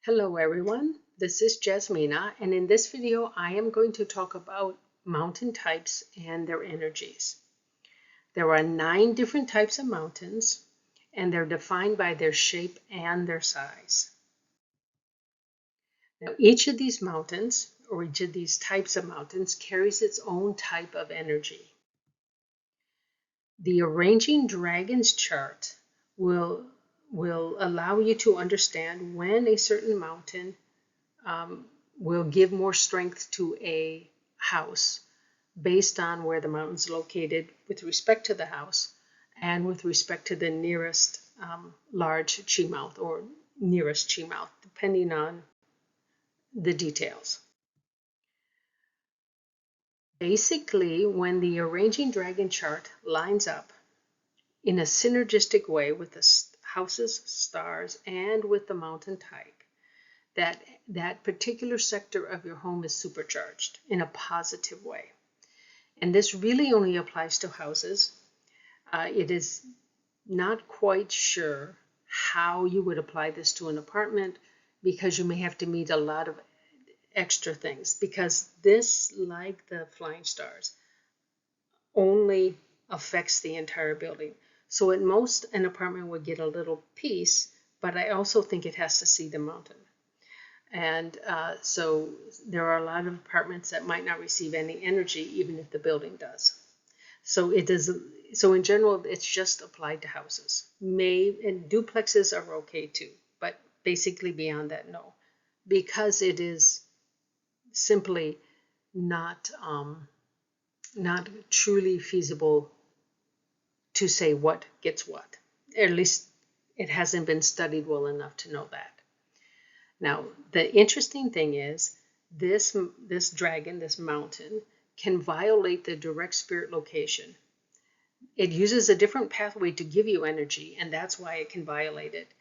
Hello everyone, this is Jasmina, and in this video I am going to talk about mountain types and their energies. There are 9 different types of mountains, and they're defined by their shape and their size. Now each of these mountains, or each of these types of mountains, carries its own type of energy. The Arranging Dragons chart will allow you to understand when a certain mountain will give more strength to a house based on where the mountain's located with respect to the house and with respect to the nearest large chi mouth or nearest chi mouth, depending on the details. Basically, when the Arranging Dragon chart lines up in a synergistic way with the houses, stars, and with the mountain type, that particular sector of your home is supercharged in a positive way. And this really only applies to houses. It is not quite sure how you would apply this to an apartment because you may have to meet a lot of extra things, because this, like the flying stars, only affects the entire building. So at most, an apartment would get a little piece, but I also think it has to see the mountain. And so there are a lot of apartments that might not receive any energy, even if the building does. So it does. So in general, it's just applied to houses. And duplexes are okay too, but basically beyond that, no, because it is simply not not truly feasible to say what gets what. At least it hasn't been studied well enough to know that. Now, the interesting thing is this dragon, this mountain, can violate the direct spirit location. It uses a different pathway to give you energy, and that's why it can violate it.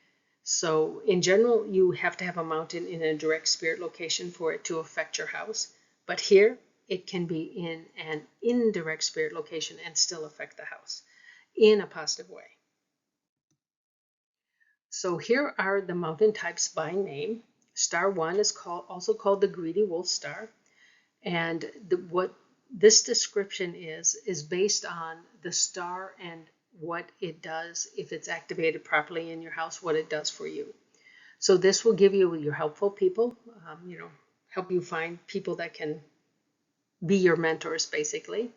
So in general, you have to have a mountain in a direct spirit location for it to affect your house. But here, it can be in an indirect spirit location and still affect the house in a positive way. So here are the mountain types by name. Star 1 is also called the greedy wolf star. And what this description is based on the star and what it does if it's activated properly in your house, what it does for you. So this will give you your helpful people, help you find people that can be your mentors, basically.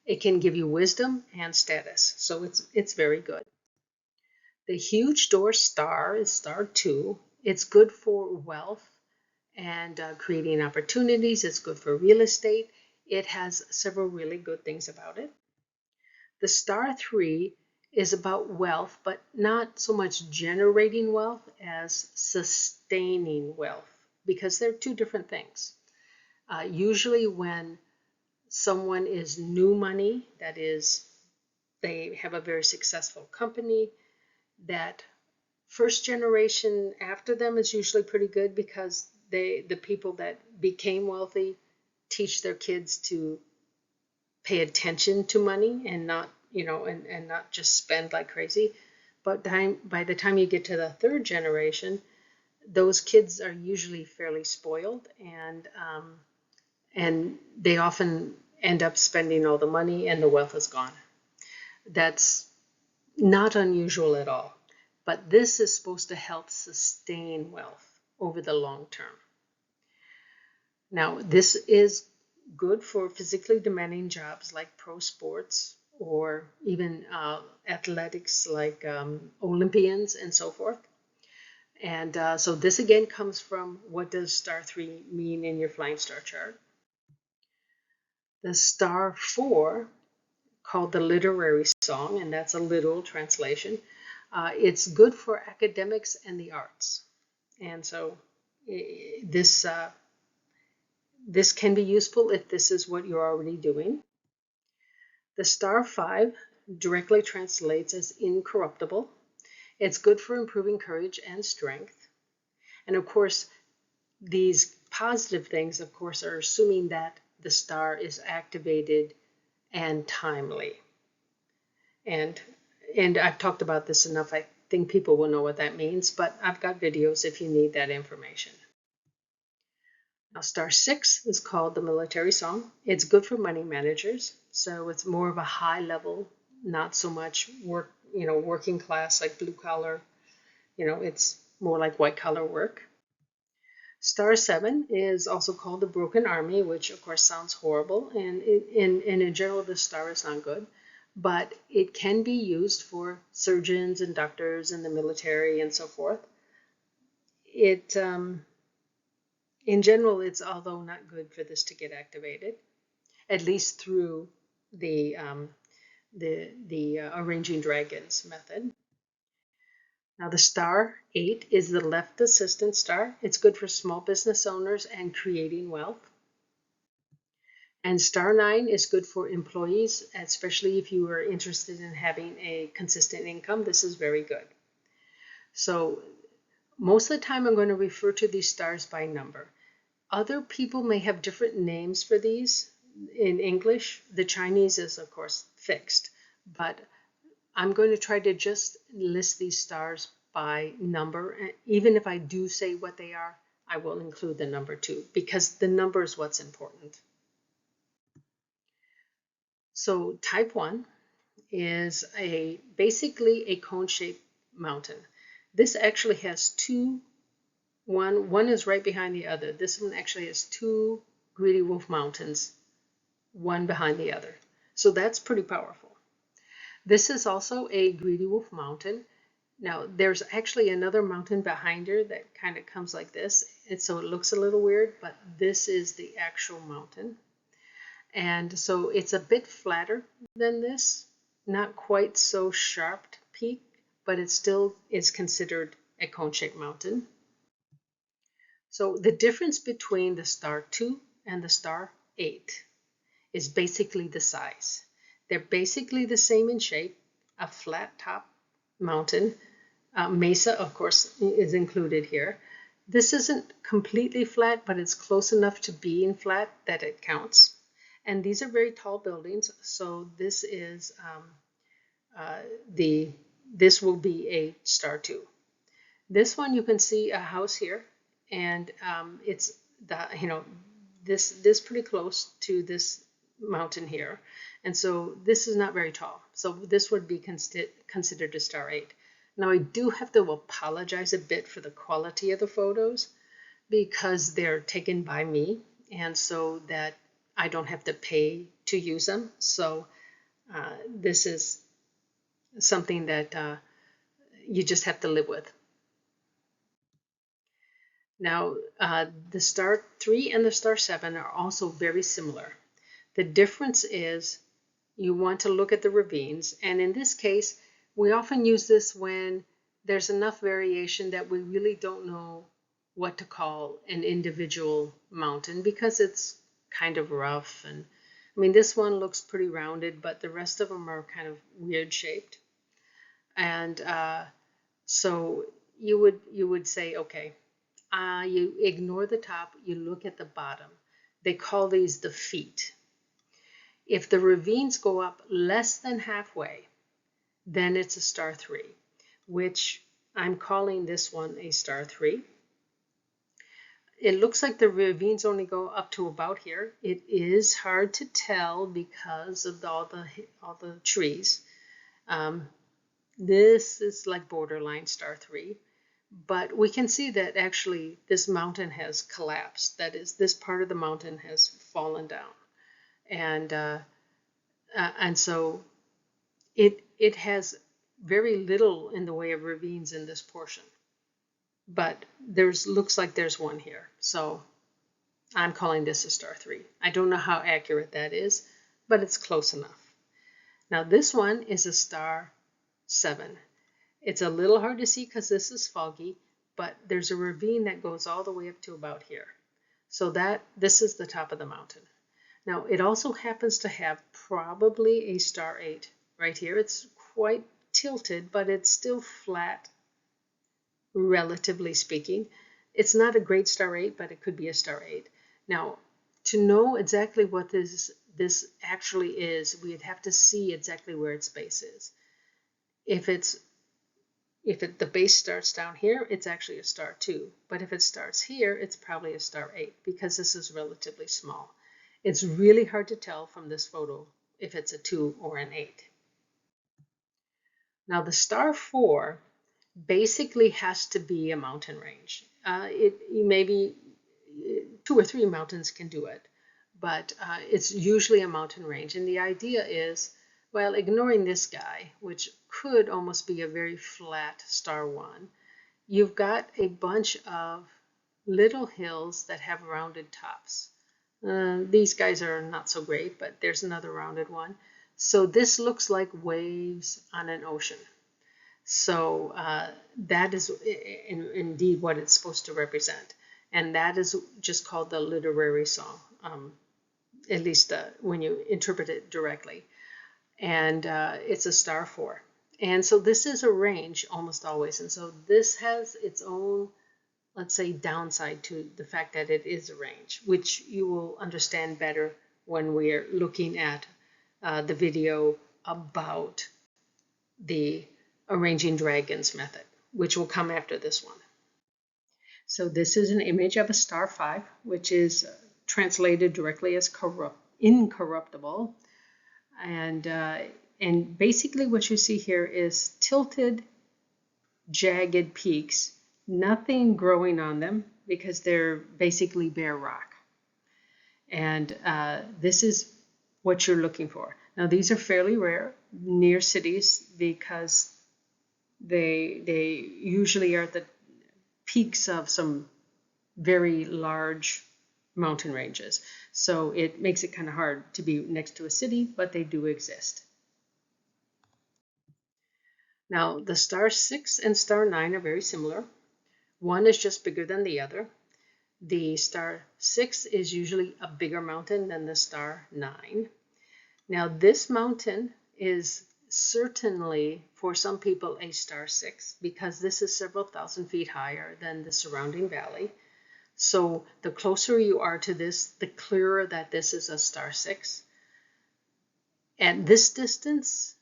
It can give you wisdom and status. So it's very good. The huge door star is star 2. It's good for wealth and creating opportunities. It's good for real estate. It has several really good things about it. The star 3 is about wealth, but not so much generating wealth as sustaining wealth, because they're two different things. Usually when someone is new money, that is, they have a very successful company, that first generation after them is usually pretty good, because the people that became wealthy teach their kids to pay attention to money and not, and not just spend like crazy. But by the time you get to the third generation, those kids are usually fairly spoiled, and they often end up spending all the money and the wealth is gone. That's not unusual at all. But this is supposed to help sustain wealth over the long term. Now, this is good for physically demanding jobs like pro sports or even athletics like Olympians and so forth. And so this again comes from, what does star 3 mean in your flying star chart? The star 4, called the literary song, and that's a literal translation. It's good for academics and the arts. And so this can be useful if this is what you're already doing. The star 5 directly translates as incorruptible. It's good for improving courage and strength. And of course, these positive things, of course, are assuming that the star is activated and timely. And I've talked about this enough. I think people will know what that means, but I've got videos if you need that information. Now, star 6 is called the military song. It's good for money managers, so it's more of a high level, not so much working class like blue collar. It's more like white collar work. Star 7 is also called the broken army, which of course sounds horrible, and in general the star is not good, but it can be used for surgeons and doctors in the military and so forth. In general, it's although not good for this to get activated, at least through the arranging dragons method. Now the star 8 is the left assistant star. It's good for small business owners and creating wealth. And star 9 is good for employees, especially if you are interested in having a consistent income. This is very good. So most of the time I'm going to refer to these stars by number. Other people may have different names for these in English. The Chinese is, of course, fixed, but I'm going to try to just list these stars by number. Even if I do say what they are, I will include the number too, because the number is what's important. So type 1 is basically a cone-shaped mountain. This actually has one is right behind the other. This one actually has two greedy wolf mountains, one behind the other. So that's pretty powerful. This is also a greedy wolf mountain. Now there's actually another mountain behind her that kind of comes like this. And so it looks a little weird, but this is the actual mountain. And so it's a bit flatter than this, not quite so sharp peak, but it still is considered a cone-shaped mountain. So the difference between the star 2 and the star 8 is basically the size. They're basically the same in shape, a flat top mountain. Mesa, of course, is included here. This isn't completely flat, but it's close enough to being flat that it counts. And these are very tall buildings, so this is this will be a star 2. This one you can see a house here, and it's this pretty close to this mountain here, and so this is not very tall. So this would be considered a star 8. Now I do have to apologize a bit for the quality of the photos because they're taken by me, and so that I don't have to pay to use them. So this is something that you just have to live with. Now, the star 3 and the star 7 are also very similar. The difference is you want to look at the ravines, and in this case, we often use this when there's enough variation that we really don't know what to call an individual mountain because it's kind of rough. And I mean, this one looks pretty rounded, but the rest of them are kind of weird shaped. And so you would say, okay, you ignore the top, you look at the bottom. They call these the feet. If the ravines go up less than halfway, then it's a star 3, which I'm calling this one a star 3. It looks like the ravines only go up to about here. It is hard to tell because of all the trees. This is like borderline star 3, but we can see that actually this mountain has collapsed. That is, this part of the mountain has fallen down, and so it has very little in the way of ravines in this portion. But looks like there's one here, so I'm calling this a star 3. I don't know how accurate that is, but it's close enough. Now this one is a star 7. It's a little hard to see because this is foggy, but there's a ravine that goes all the way up to about here. So this is the top of the mountain. Now it also happens to have probably a star 8 right here. It's quite tilted, but it's still flat, relatively speaking. It's not a great star 8, but it could be a star 8. Now, to know exactly what this actually is, we'd have to see exactly where its base is. If it's, if the base starts down here, it's actually a star 2. But if it starts here, it's probably a star 8 because this is relatively small. It's really hard to tell from this photo if it's a 2 or an 8. Now the star 4 basically has to be a mountain range. Maybe 2 or 3 mountains can do it, but it's usually a mountain range. And the idea is, well, ignoring this guy, which could almost be a very flat star 1, you've got a bunch of little hills that have rounded tops. These guys are not so great, but there's another rounded one. So this looks like waves on an ocean. So that is indeed what it's supposed to represent. And that is just called the literary song, at least when you interpret it directly. And it's a star 4. And so this is a range almost always. And so this has its own, let's say, downside to the fact that it is a range, which you will understand better when we're looking at the video about the arranging dragons method, which will come after this one. So this is an image of a star 5, which is translated directly as incorruptible. And basically what you see here is tilted, jagged peaks, nothing growing on them because they're basically bare rock. And this is what you're looking for. Now these are fairly rare near cities because they usually are at the peaks of some very large mountain ranges. So it makes it kind of hard to be next to a city, but they do exist. Now the star 6 and star 9 are very similar. One is just bigger than the other. The star 6 is usually a bigger mountain than the star 9. Now this mountain is certainly for some people a star 6 because this is several thousand feet higher than the surrounding valley. So the closer you are to this, the clearer that this is a star 6. At this distance,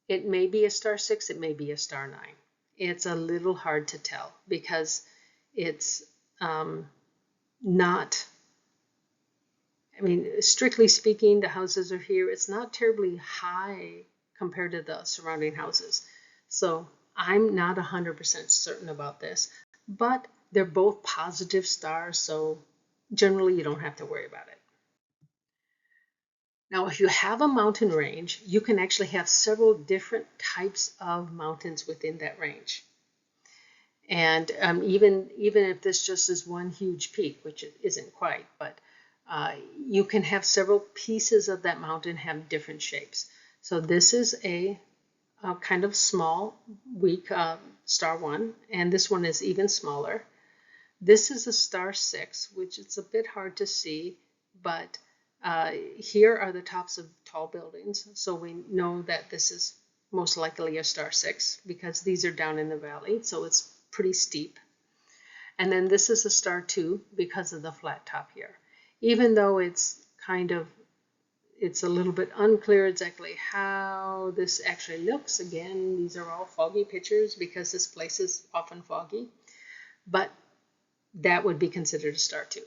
it may be a star 6, it may be a star 9. It's a little hard to tell because it's not, I mean, strictly speaking, the houses are here. It's not terribly high compared to the surrounding houses. So I'm not 100% certain about this, but they're both positive stars, so generally you don't have to worry about it. Now, if you have a mountain range, you can actually have several different types of mountains within that range. And even if this just is one huge peak, which it isn't quite, but you can have several pieces of that mountain have different shapes. So this is a kind of small, weak star 1, and this one is even smaller. This is a star 6, which it's a bit hard to see, but here are the tops of tall buildings, so we know that this is most likely a star 6 because these are down in the valley, so it's pretty steep. And then this is a star 2 because of the flat top here. Even though it's a little bit unclear exactly how this actually looks. Again, these are all foggy pictures because this place is often foggy, but that would be considered a star 2.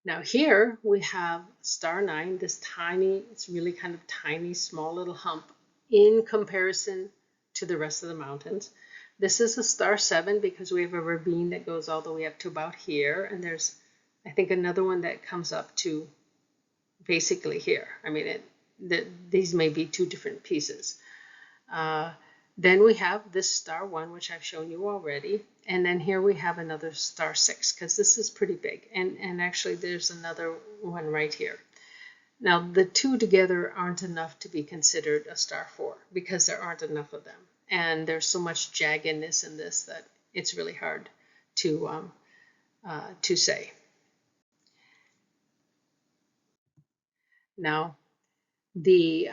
Now here we have star 9, this tiny, it's really kind of tiny, small little hump in comparison to the rest of the mountains. This is a star 7 because we have a ravine that goes all the way up to about here, and there's, I think, another one that comes up to basically here. I mean, these may be 2 different pieces. Then we have this star 1, which I've shown you already. And then here we have another star 6, because this is pretty big. And actually, there's another one right here. Now, the 2 together aren't enough to be considered a star 4, because there aren't enough of them. And there's so much jaggedness in this that it's really hard to say. Now, the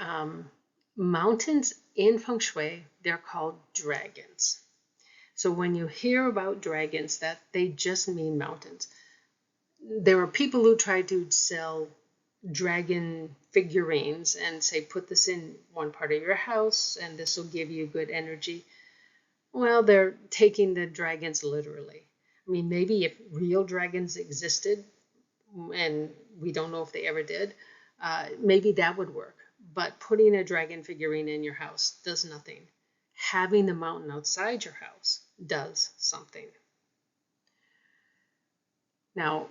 mountains in Feng Shui, they're called dragons. So when you hear about dragons, that they just mean mountains. There are people who try to sell dragon figurines and say, put this in one part of your house and this will give you good energy. Well, they're taking the dragons literally. I mean, maybe if real dragons existed, and we don't know if they ever did, maybe that would work. But putting a dragon figurine in your house does nothing. Having the mountain outside your house does something. Now,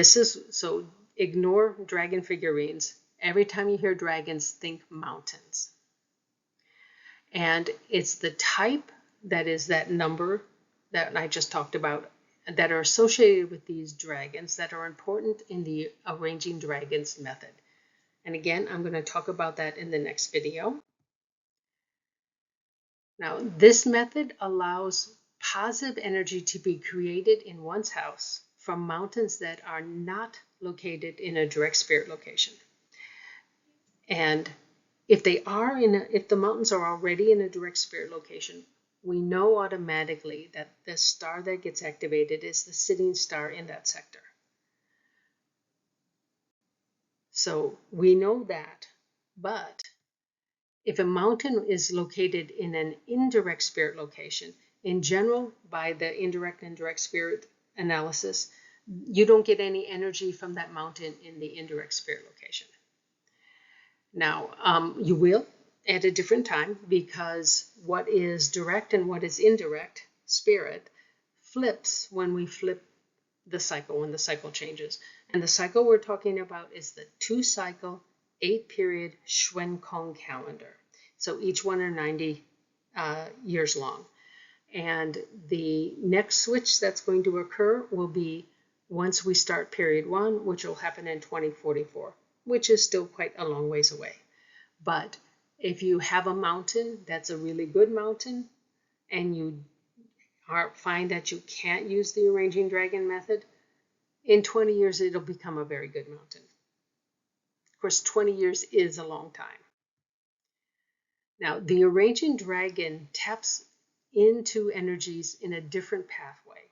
so ignore dragon figurines. Every time you hear dragons, think mountains. And it's the type that is that number that I just talked about that are associated with these dragons that are important in the arranging dragons method. And again, I'm going to talk about that in the next video. Now, this method allows positive energy to be created in one's house from mountains that are not located in a direct spirit location. And if the mountains are already in a direct spirit location, we know automatically that the star that gets activated is the sitting star in that sector. So we know that, but if a mountain is located in an indirect spirit location, in general, by the indirect and direct spirit analysis, you don't get any energy from that mountain in the indirect spirit location. Now, you will at a different time, because what is direct and what is indirect spirit flips when we flip the cycle, when the cycle changes. And the cycle we're talking about is the 2-cycle, 8-period Xuan Kong calendar. So each one are 90 years long. And the next switch that's going to occur will be once we start period 1, which will happen in 2044, which is still quite a long ways away. But if you have a mountain that's a really good mountain, and you find that you can't use the arranging dragon method, in 20 years it'll become a very good mountain. Of course, 20 years is a long time. Now, the arranging dragon taps into energies in a different pathway,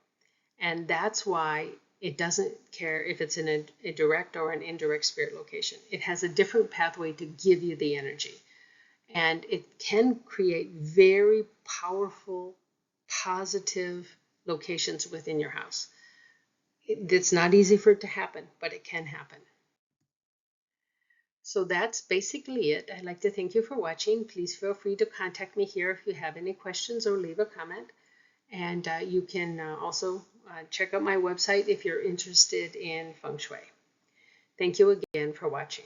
and that's why it doesn't care if it's in a direct or an indirect spirit location. It has a different pathway to give you the energy, and it can create very powerful, positive locations within your house. It's not easy for it to happen, but it can happen. So that's basically it. I'd like to thank you for watching. Please feel free to contact me here if you have any questions or leave a comment. And you can also check out my website if you're interested in Feng Shui. Thank you again for watching.